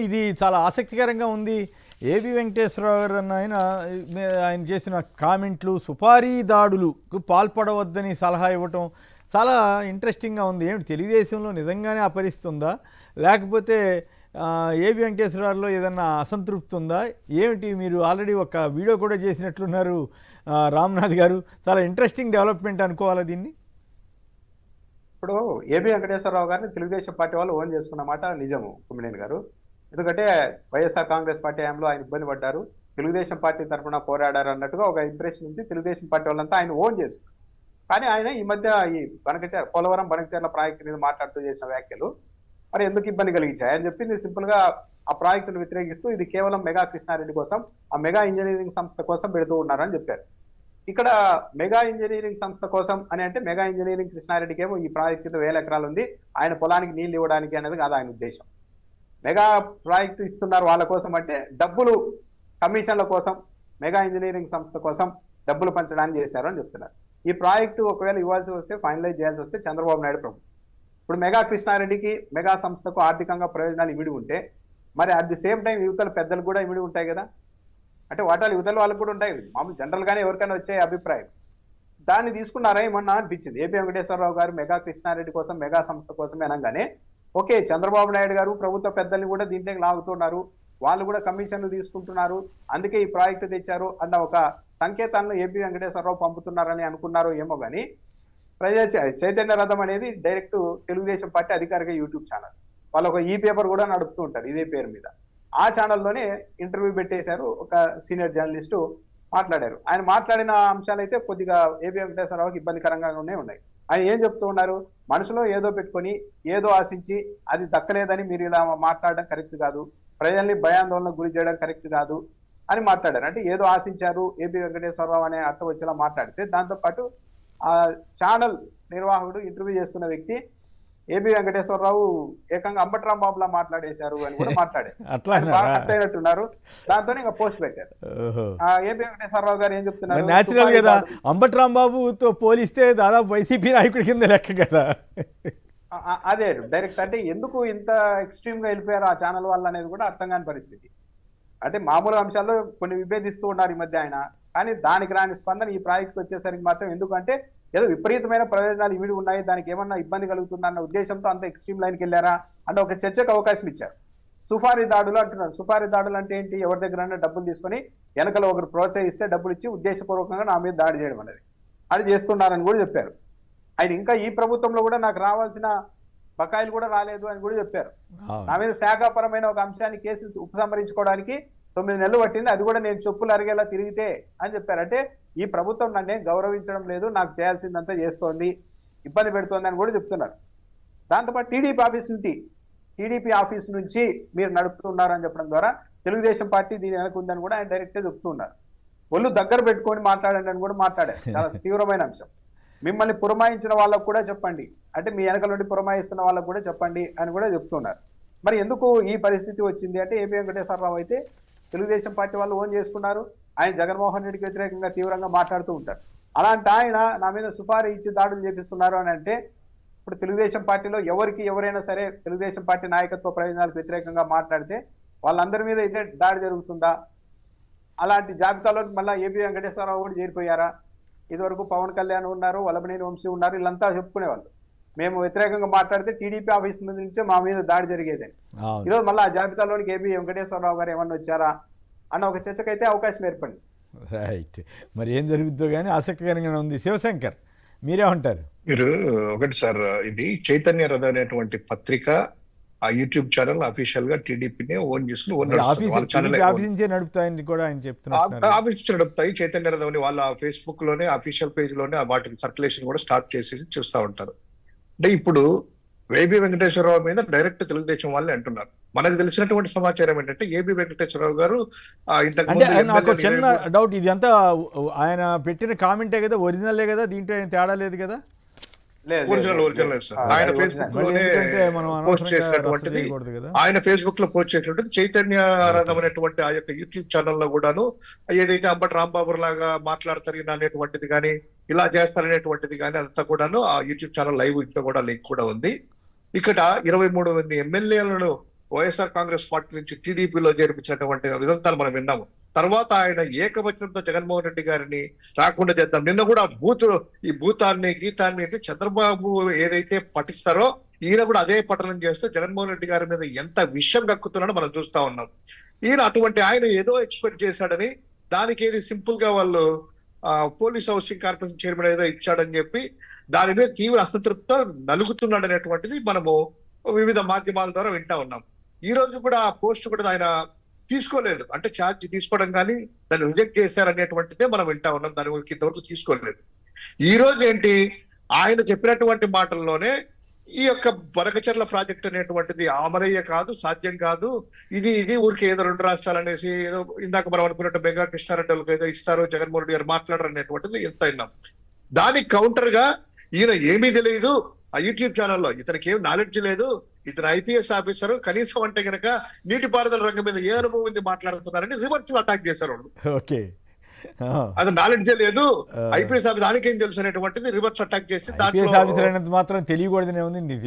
ఇది చాలా ఆసక్తికరంగా ఉంది. ఏబి వెంకటేశ్వరరావు గారు అన్న ఆయన చేసిన కామెంట్లు సుపారీ దాడులకు పాల్పడవద్దని సలహా ఇవ్వటం చాలా ఇంట్రెస్టింగ్గా ఉంది. ఏమిటి తెలుగుదేశంలో నిజంగానే అపరిస్తుందా, లేకపోతే ఏబి వెంకటేశ్వరరావులో ఏదన్నా అసంతృప్తి ఉందా ఏమిటి? మీరు ఆల్రెడీ ఒక వీడియో కూడా చేసినట్లున్నారు రామ్నాథ్ గారు. చాలా ఇంట్రెస్టింగ్ డెవలప్మెంట్ అనుకోవాలా దీన్ని. ఇప్పుడు ఏబి వెంకటేశ్వరరావు గారిని తెలుగుదేశం పార్టీ వాళ్ళు ఓన్ చేసుకున్న మాట నిజము కుమ్మినేని గారు. ఎందుకంటే వైఎస్ఆర్ కాంగ్రెస్ పార్టీ హయాంలో ఆయన ఇబ్బంది పడ్డారు, తెలుగుదేశం పార్టీ తరఫున పోరాడారు అన్నట్టుగా ఒక ఇంప్రెషన్ ఉంది. తెలుగుదేశం పార్టీ వాళ్ళంతా ఆయన ఓన్ చేసుకున్నారు. కానీ ఆయన ఈ మధ్య ఈ పోలవరం బనకచెర్ల ప్రాజెక్టు మీద మాట్లాడుతూ చేసిన వ్యాఖ్యలు మరి ఎందుకు ఇబ్బంది కలిగించాయి? ఆయన చెప్పింది సింపుల్ గా ఆ ప్రాజెక్టును వ్యతిరేకిస్తూ ఇది కేవలం మెగా కృష్ణారెడ్డి కోసం, ఆ మెగా ఇంజనీరింగ్ సంస్థ కోసం పెడుతూ ఉన్నారని చెప్పారు. ఇక్కడ మెగా ఇంజనీరింగ్ సంస్థ కోసం అని అంటే మెగా ఇంజనీరింగ్ కృష్ణారెడ్డికి ఏమో ఈ ప్రాజెక్టు 1000 ఎకరాలు ఉంది, ఆయన పొలానికి నీళ్లు ఇవ్వడానికి అనేది కాదు ఆయన ఉద్దేశం. మెగా ప్రాజెక్టు ఇస్తున్నారు వాళ్ళ కోసం అంటే డబ్బులు కమిషన్ల కోసం, మెగా ఇంజనీరింగ్ సంస్థ కోసం డబ్బులు పంచడానికి చేశారు అని చెప్తున్నారు. ఈ ప్రాజెక్టు ఒకవేళ ఇవ్వాల్సి వస్తే, ఫైనలైజ్ చేయాల్సి వస్తే చంద్రబాబు నాయుడు ప్రభుత్వం. ఇప్పుడు మెగా కృష్ణారెడ్డికి మెగా సంస్థకు ఆర్థికంగా ప్రయోజనాలు ఇమిడి ఉంటే మరి అట్ ది సేమ్ టైం యువతల పెద్దలు కూడా ఇమిడి ఉంటాయి కదా. అంటే వాటాలు యువతల వాళ్ళకు కూడా ఉంటాయి, మామూలు జనరల్ గానే ఎవరికైనా వచ్చే అభిప్రాయం. దాన్ని తీసుకున్నారా ఏమన్నా అనిపించింది. ఏపీ వెంకటేశ్వరరావు గారు మెగా కృష్ణారెడ్డి కోసం, మెగా సంస్థ కోసమే అనగానే ఓకే, చంద్రబాబు నాయుడు గారు ప్రభుత్వ పెద్దల్ని కూడా దీంట్లోకి లాగుతున్నారు, వాళ్ళు కూడా కమిషన్లు తీసుకుంటున్నారు, అందుకే ఈ ప్రాజెక్టు తెచ్చారు అన్న ఒక సంకేతాలను ఏపీ వెంకటేశ్వరరావు పంపుతున్నారని అనుకున్నారో ఏమో కానీ ప్రజా చైతన్య రథం అనేది డైరెక్ట్ తెలుగుదేశం పార్టీ అధికారిక యూట్యూబ్ ఛానల్, వాళ్ళు ఒక ఈ పేపర్ కూడా నడుపుతూ ఉంటారు ఇదే పేరు మీద. ఆ ఛానల్లోనే ఇంటర్వ్యూ పెట్టేశారు, ఒక సీనియర్ జర్నలిస్టు మాట్లాడారు. ఆయన మాట్లాడిన అంశాలు అయితే కొద్దిగా ఏపీ వెంకటేశ్వరరావుకి ఇబ్బందికరంగానే ఉన్నాయి. ఆయన ఏం చెప్తూ ఉన్నారు, మనసులో ఏదో పెట్టుకొని ఏదో ఆశించి అది దక్కలేదని మీరు ఇలా మాట్లాడడం కరెక్ట్ కాదు, ప్రజల్ని భయాందోళనకు గురి చేయడం కరెక్ట్ కాదు అని మాట్లాడారు. అంటే ఏదో ఆశించారు ఏపీ వెంకటేశ్వరరావు అనే అర్థం వచ్చేలా మాట్లాడితే, దాంతోపాటు ఆ ఛానల్ నిర్వాహకుడు ఇంటర్వ్యూ చేస్తున్న వ్యక్తి ఏబి వెంకటేశ్వరరావు ఏకంగా అంబట్రామ్ బాబులా మాట్లాడేశారు అని కూడా మాట్లాడారు. దాంతో ఇంకా పోస్ట్ పెట్టారు. ఏబి వెంకటేశ్వరరావు గారు ఏం చెప్తున్నారు, నేచురల్ కదా, అంబట్రామ్ బాబుతో పోలిస్తే దాదాపు వైసీపీ నాయకుడి కింద లెక్క కదా. అదే డైరెక్ట్ అంటే ఎందుకు ఇంత ఎక్స్ట్రీమ్ గా వెళ్ళిపోయారు ఆ ఛానల్ వాళ్ళు అనేది కూడా అర్థం కాని పరిస్థితి. అంటే మామూలు అంశాల్లో కొన్ని విభేదిస్తూ ఉన్నారు ఈ మధ్య ఆయన, కానీ దానికి రాని స్పందన ఈ ప్రాజెక్ట్ వచ్చేసరికి మాత్రం ఎందుకంటే ఏదో విపరీతమైన ప్రయోజనాలు ఇమిడి ఉన్నాయి, దానికి ఏమన్నా ఇబ్బంది కలుగుతుందన్న ఉద్దేశంతో అంత ఎక్స్ట్రీమ్ లైన్కి వెళ్ళారా అంటే ఒక చర్చకు అవకాశం ఇచ్చారు. సుపారీ దాడులు అంటున్నారు. సుపారీ దాడులు అంటే ఏంటి? ఎవరి దగ్గర డబ్బులు తీసుకొని వెనకలో ఒకరు ప్రోత్సహిస్తే డబ్బులు ఇచ్చి ఉద్దేశపూర్వకంగా నా మీద దాడి చేయడం అనేది అది చేస్తున్నారని కూడా చెప్పారు. ఆయన ఇంకా ఈ ప్రభుత్వంలో కూడా నాకు రావాల్సిన బకాయిలు కూడా రాలేదు అని కూడా చెప్పారు. నా మీద శాఖాపరమైన ఒక అంశాన్ని కేసులు ఉపసంహరించుకోవడానికి 9 నెలలు పట్టింది, అది కూడా నేను చెప్పులు అరిగేలా తిరిగితే అని చెప్పారు. అంటే ఈ ప్రభుత్వం నన్నే గౌరవించడం లేదు, నాకు చేయాల్సిందంతా చేస్తోంది, ఇబ్బంది పెడుతోంది అని కూడా చెప్తున్నారు. దాంతోపాటు టీడీపీ ఆఫీస్ నుంచి మీరు నడుపుతున్నారని చెప్పడం ద్వారా తెలుగుదేశం పార్టీ దీని వెనక ఉందని కూడా ఆయన డైరెక్ట్గా చెప్తున్నారు. ఒళ్ళు దగ్గర పెట్టుకొని మాట్లాడండి అని కూడా మాట్లాడారు. చాలా తీవ్రమైన అంశం. మిమ్మల్ని పురమాయించిన వాళ్ళకు కూడా చెప్పండి, అంటే మీ వెనక నుండి పురమాయిస్తున్న వాళ్ళకు కూడా చెప్పండి అని కూడా చెప్తున్నారు. మరి ఎందుకు ఈ పరిస్థితి వచ్చింది అంటే ఏపీ వెంకటేశ్వరరావు అయితే తెలుగుదేశం పార్టీ వాళ్ళు ఓన్ చేసుకున్నారు, ఆయన జగన్మోహన్ రెడ్డికి వ్యతిరేకంగా తీవ్రంగా మాట్లాడుతూ ఉంటారు. అలాంటి ఆయన నా మీద సుపారీ ఇచ్చి దాడులు చేపిస్తున్నారు అని అంటే ఇప్పుడు తెలుగుదేశం పార్టీలో ఎవరైనా సరే తెలుగుదేశం పార్టీ నాయకత్వ ప్రయోజనాలకు వ్యతిరేకంగా మాట్లాడితే వాళ్ళందరి మీద అయితే దాడి జరుగుతుందా? అలాంటి జాబితాలో మళ్ళీ ఏపీ వెంకటేశ్వరరావు కూడా చేరిపోయారా? ఇదివరకు పవన్ కళ్యాణ్ ఉన్నారు, వల్లభనేని వంశీ ఉన్నారు, వీళ్ళంతా చెప్పుకునేవాళ్ళు మేము వ్యతిరేకంగా మాట్లాడితే టీడీపీ ఆఫీస్ నుంచే మా మీద దాడి జరిగేదని. ఈరోజు మళ్ళీ ఆ జాబితాలోనికి ఏపీ వెంకటేశ్వరరావు గారు ఏమన్నా వచ్చారా అన్న ఒక చర్చకైతే అవకాశం ఏర్పడింది. రైట్, మరి ఏం జరుగుతుందో కానీ ఆసక్తికరంగా ఉంది. శివశంకర్ మీరేమంటారు? మీరు ఒకటి సార్, ఇది చైతన్య రథ అనేటువంటి పత్రిక ఆ యూట్యూబ్ ఛానల్ అఫీషియల్ గా టీడీపీనే ఓన్ చేసుకుని ఆఫీస్ నడుపుతాయని కూడా ఆయన చెప్తున్నారు. ఆఫీస్ నడుపుతాయి చైతన్య రథం అని వాళ్ళ ఫేస్బుక్ లోనే అఫీషియల్ పేజ్ లోనే వాటికి సర్క్యులేషన్ కూడా స్టార్ట్ చేసి చూస్తూ ఉంటారు. అంటే ఇప్పుడు ఏబి వెంకటేశ్వరరావు మీద డైరెక్ట్ తెలుగుదేశం వాళ్ళే అంటున్నారు. మనకు తెలిసినటువంటి సమాచారం ఏంటంటే ఏబి వెంకటేశ్వరరావు గారు నాకు చిన్న డౌట్, ఇది అంతా ఆయన పెట్టిన కామెంటే కదా, ఒరిజినలే కదా, దీంట్లో ఏం తేడా లేదు కదా? ఆయన ఫేస్బుక్ లోనే పోస్ట్ చేసినటువంటిది, ఆయన ఫేస్బుక్ లో పోస్ట్ చేసినటువంటిది చైతన్య రథం అనేటువంటి ఆ యొక్క యూట్యూబ్ ఛానల్లో కూడాను ఏదైతే అంబటి రాంబాబు లాగా మాట్లాడతారు అనేటువంటిది కానీ ఇలా చేస్తారనేటువంటిది కానీ అంతా కూడాను ఆ యూట్యూబ్ ఛానల్ లైవ్ ఇంట్లో కూడా లింక్ కూడా ఉంది. ఇక్కడ 23 మంది ఎమ్మెల్యేలను వైఎస్ఆర్ కాంగ్రెస్ పార్టీ నుంచి టీడీపీలో చేర్పించినటువంటి విధానాలు మనం విన్నాము. తర్వాత ఆయన ఏకవచనంతో జగన్మోహన్ రెడ్డి గారిని రాకుండా చేద్దాం. నిన్న కూడా ఈ భూతాన్ని గీతాన్ని అంటే చంద్రబాబు ఏదైతే పఠిస్తారో ఈయన కూడా అదే పఠనం చేస్తూ జగన్మోహన్ రెడ్డి గారి మీద ఎంత విషయం కక్కుతున్నాడో మనం చూస్తా ఉన్నాం. ఈయన అటువంటి ఆయన ఏదో ఎక్స్పెక్ట్ చేశాడని దానికి ఏది సింపుల్ గా వాళ్ళు పోలీస్ హౌసింగ్ కార్పొరేషన్ చైర్మన్ ఏదో ఇచ్చాడని చెప్పి దాని మీద తీవ్ర అసంతృప్తితో నలుగుతున్నాడు అనేటువంటిది మనము వివిధ మాధ్యమాల ద్వారా వింటా ఉన్నాం. ఈ రోజు కూడా ఆ పోస్ట్ కూడా ఆయన తీసుకోలేదు, అంటే ఛార్జ్ తీసుకోవడం కానీ దాన్ని రిజెక్ట్ చేశారనేటువంటిదే మనం వింటా ఉన్నాం. దాని ఇంతవరకు తీసుకోలేదు. ఈ రోజు ఏంటి, ఆయన చెప్పినటువంటి మాటల్లోనే ఈ యొక్క బనకచర్ల ప్రాజెక్ట్ అనేటువంటిది అమలయ్య కాదు, సాధ్యం కాదు, ఇది ఊరికి ఏదో 2 రాష్ట్రాలు అనేసి ఏదో ఇందాక మనం అనుకున్నట్టు బెంగా కృష్ణారెడ్డి ఏదో ఇస్తారు జగన్మోహన్ రెడ్డి గారు మాట్లాడరు అనేటువంటిది ఎంత అయినాం. దానికి కౌంటర్ గా ఈయన ఏమీ తెలియదు, ఆ యూట్యూబ్ ఛానల్లో ఇతనికి ఏం నాలెడ్జ్ లేదు, ఇతను ఐపీఎస్ ఆఫీసర్, కనీసం అంటే కనుక నీటిపారుదల రంగం మీద ఏ అనుభవం ఉంది మాట్లాడుతున్నారని రివర్స్ అటాక్ చేశారు వాళ్ళు. ఓకే, అది నాలెడ్జే లేదు, ఐపీఎస్ ఆఫీసర్ దానికేం తెలుసు అనేటువంటిది రివర్స్ అటాక్ చేసి ఐపీఎస్ ఆఫీసర్ అయినంత మాత్రం తెలియకూడదనే ఉంది,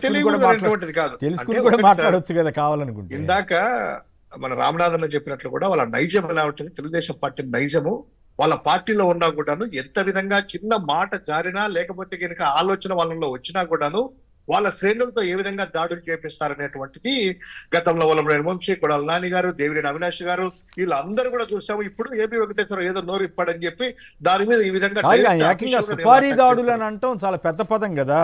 తెలియకూడదనేటువంటిది కాదు. తెలుసుకుని కూడా మాట్లాడొచ్చు కదా కావాలనుకుంటే. ఇందాక మన రామనాథన్ చెప్పినట్లు కూడా వాళ్ళ నైజం ఎలా ఉంటుంది, తెలుగుదేశం పార్టీ నైజము వాళ్ళ పార్టీలో ఉన్నా కూడాను ఎంత విధంగా చిన్న మాట జారినా లేకపోతే కనుక ఆలోచన వాళ్ళలో వచ్చినా కూడాను వాళ్ళ శ్రేణులతో ఏ విధంగా దాడులు చేపిస్తారనేటువంటిది గతంలో వల్లభనేని వంశీ, కొడాలి నాని గారు, దేవినేని అవినాష్ గారు వీళ్ళందరూ కూడా చూసాము. ఇప్పుడు ఏపీ వెంకటేశ్వర ఏదో నోరు ఇప్పాడని చెప్పి దాని మీద ఈ విధంగా సుపారీ దాడులు అని అంటాం చాలా పెద్ద పదం కదా.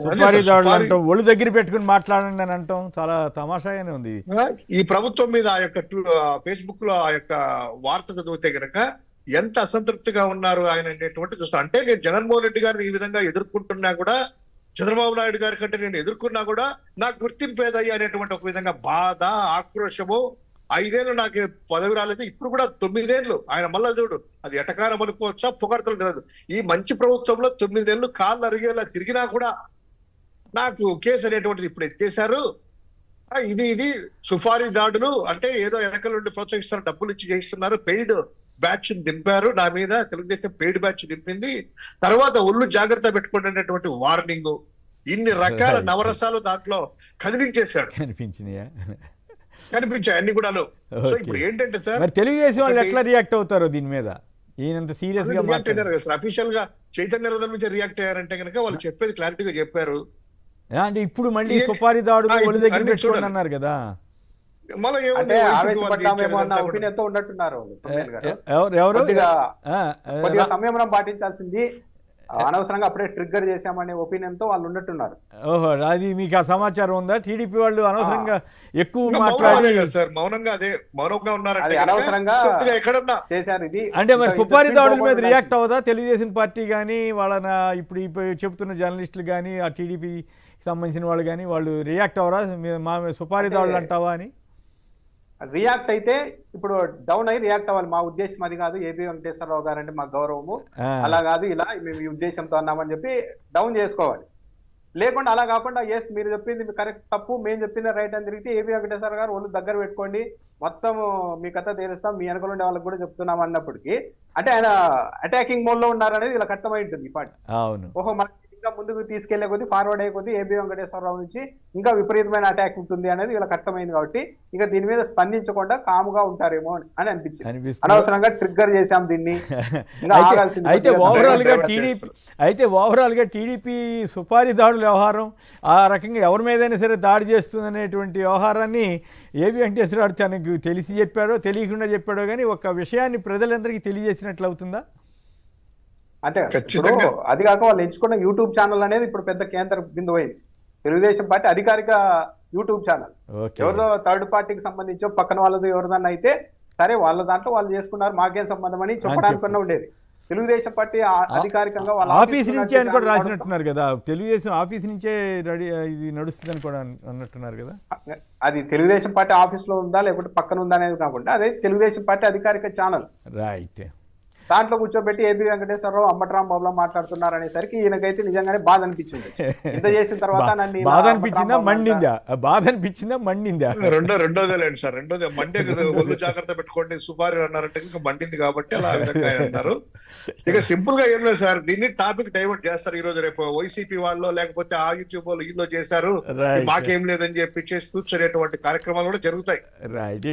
సుపారీ దాడులు అంటాం, ఒళ్ళు దగ్గర పెట్టుకుని మాట్లాడండి అని అంటాం, చాలా తమాషాగానే ఉంది. ఈ ప్రభుత్వం మీద ఆ యొక్క ఫేస్బుక్ లో ఆ యొక్క వార్త చదివితే గనక ఎంత అసంతృప్తిగా ఉన్నారు ఆయన అనేటువంటి చూస్తాం. అంటే నేను జగన్మోహన్ రెడ్డి గారిని ఈ విధంగా ఎదుర్కొంటున్నా కూడా, చంద్రబాబు నాయుడు గారి కంటే నేను ఎదుర్కొన్నా కూడా నాకు గుర్తింపు ఏదయ్యా అనేటువంటి ఒక విధంగా బాధ, ఆక్రోశము. 5 ఏళ్ళు నాకు పదవి రాలేదు, ఇప్పుడు కూడా 9 ఏళ్ళు ఆయన మళ్ళా చూడు అది ఎటకారం అనుకోవచ్చా, పొగడతలు తెలియదు. ఈ మంచి ప్రభుత్వంలో 9 ఏళ్ళు కాళ్ళు అరిగేలా తిరిగినా కూడా నాకు కేసు అనేటువంటిది ఇప్పుడు ఎత్తేసారు. ఇది సుఫారీ దాడులు అంటే ఏదో వెనకల నుండి ప్రోత్సహిస్తారు, డబ్బులు ఇచ్చి చేయిస్తున్నారు, పెయిడ్ బ్యాచ్ దింపారు నా మీద, తెలుగుదేశం పెయిడ్ బ్యాచ్ దింపింది. తర్వాత ఒళ్ళు జాగ్రత్త పెట్టుకునేటువంటి వార్నింగ్, ఇన్ని రకాల నవరసాలు దాంట్లో కనిపించేశాడు, కనిపించాయి అన్ని కూడా. సో ఇప్పుడు ఏంటంటే సార్, తెలుగుదేశం వాళ్ళు ఎట్లా రియాక్ట్ అవుతారో దీని మీద, ఈయనంత సీరియస్ గా అఫీషియల్ గా చైతన్య రథం నుంచి రియాక్ట్ అయ్యారంటే కనుక వాళ్ళు చెప్పేది క్లారిటీగా చెప్పారు. అంటే ఇప్పుడు మళ్ళీ సుపారీ దాడులు ఒళ్ళు దగ్గర పెట్టుకోండి అన్నారు కదా. కొద్దిగా సంయమనం పాటించాల్సింది, అనవసరంగా అప్పుడే ట్రిగ్గర్ చేశామనే ఒపీనియన్ తో వాళ్ళు ఉన్నట్టున్నారు. ఓహో, అది మీకు ఆ సమాచారం ఉందా? టీడీపీ వాళ్ళు అనవసరంగా ఎక్కువ మాట్లాడి మౌనంగా ఉన్నారు, అది అనవసరంగా చేశారు. ఇది అంటే మరి సుపారీ దాడుల మీద రియాక్ట్ అవ్వదా తెలుగుదేశం పార్టీ కానీ వాళ్ళ ఇప్పుడు చెప్తున్న జర్నలిస్టులు కానీ ఆ టీడీపీ సంబంధించిన వాళ్ళు కానీ వాళ్ళు రియాక్ట్ అవ్వరా మా సుపారీ దాడులు అంటావా అని? రియాక్ట్ అయితే ఇప్పుడు డౌన్ అయ్యి రియాక్ట్ అవ్వాలి. మా ఉద్దేశం అది కాదు, ఏపీ వెంకటేశ్వరరావు గారు అంటే మాకు గౌరవము, అలా కాదు ఇలా మేము ఈ ఉద్దేశంతో అన్నామని చెప్పి డౌన్ చేసుకోవాలి. లేకుండా అలా కాకుండా ఎస్ మీరు చెప్పింది కరెక్ట్, తప్పు మేము చెప్పింది రైట్ అని తిరిగితే ఏపీ వెంకటేశ్వర గారు వాళ్ళు దగ్గర పెట్టుకోండి, మొత్తం మీ కథ తీరుస్తాం, మీ వెనకలు ఉండే వాళ్ళకి కూడా చెప్తున్నాం అన్నప్పటికీ అంటే ఆయన అటాకింగ్ మోడ్ లో ఉన్నారనేది ఇలా అర్థమై ఉంటుంది ఈ పార్టీ. ఓహో మన ఇంకా ముందుకు తీసుకెళ్లే కొద్దీ, ఫార్వర్డ్ అయ్యే కొద్దీ ఏపీ వెంకటేశ్వరరావు నుంచి ఇంకా విపరీతమైన అటాక్ ఉంటుంది అనేది వీళ్ళకి అర్థమైంది. కాబట్టి ఇంకా దీని మీద స్పందించకుండా కాముగా ఉంటారేమో అని అనిపించింది. అనవసరంగా ట్రిగ్గర్ చేశాం దీన్ని. అయితే ఓవరాల్ గా టీడీపీ సుపారీ దాడుల వ్యవహారం ఆ రకంగా ఎవరి మీదైనా సరే దాడి చేస్తుంది అనేటువంటి వ్యవహారాన్ని ఏపీ వెంకటేశ్వరరావు తనకు తెలిసి చెప్పాడో తెలియకుండా చెప్పాడో కానీ ఒక విషయాన్ని ప్రజలందరికీ తెలియజేసినట్లు అవుతుందా? అంటే ఇప్పుడు అది కాక వాళ్ళు ఎంచుకున్న యూట్యూబ్ ఛానల్ అనేది ఇప్పుడు పెద్ద కేంద్ర బిందువు అయింది. తెలుగుదేశం పార్టీ అధికారిక యూట్యూబ్ ఛానల్ ఎవరిదో థర్డ్ పార్టీకి సంబంధించి పక్కన వాళ్ళది ఎవరిదన్నా అయితే సరే వాళ్ళ దాంట్లో వాళ్ళు చేసుకున్నారు, మాకేం సంబంధం అని చెప్పడానికి ఉండేది. తెలుగుదేశం పార్టీ అధికారికంగా వాళ్ళ ఆఫీస్ నుంచే అని కూడా రాసినట్టున్నారు కదా, తెలుగుదేశం ఆఫీస్ నుంచే రెడీ ఇది నడుస్తుందని కూడా అన్నట్టున్నారు కదా. అది తెలుగుదేశం పార్టీ ఆఫీస్ లో ఉందా లేకపోతే పక్కన ఉందా అనేది కాకుండా అదే తెలుగుదేశం పార్టీ అధికారిక ఛానల్. రైట్. దాంట్లో కూర్చోబెట్టి ఏబి వెంకటేశ్వరరావు అంబటరామ్ బాబులా మాట్లాడుతున్నారు అనేసరికి ఈయనకైతే నిజంగానే బాధ అనిపించింది. ఇంత చేసిన తర్వాత నన్ను ఇలా బాధ అంబటరామ్ అనిపించిందా బాబు మండిందా? బాధ అనిపించిందా మండిందా? రెండోదే లేండి సార్, రెండోది మండే కదా, ఒళ్ళు జాగ్రత్త పెట్టుకోండి సుపారి అన్నారంటే ఇంకా మండింది కాబట్టి అలా ఆ విధంగా ఆయన అన్నారు. ఇక సింపుల్ గా ఏం లేదు సార్, దీన్ని టాపిక్ డైవర్ట్ చేస్తారు ఈ రోజు రేపు వైసీపీ వాళ్ళు లేకపోతే ఆ యూట్యూబ్ వాళ్ళు వీళ్ళు చేశారు Right. మాకేం లేదని చెప్పి చేసి కూర్చునేటువంటి కార్యక్రమాలు కూడా జరుగుతాయి. రైట్.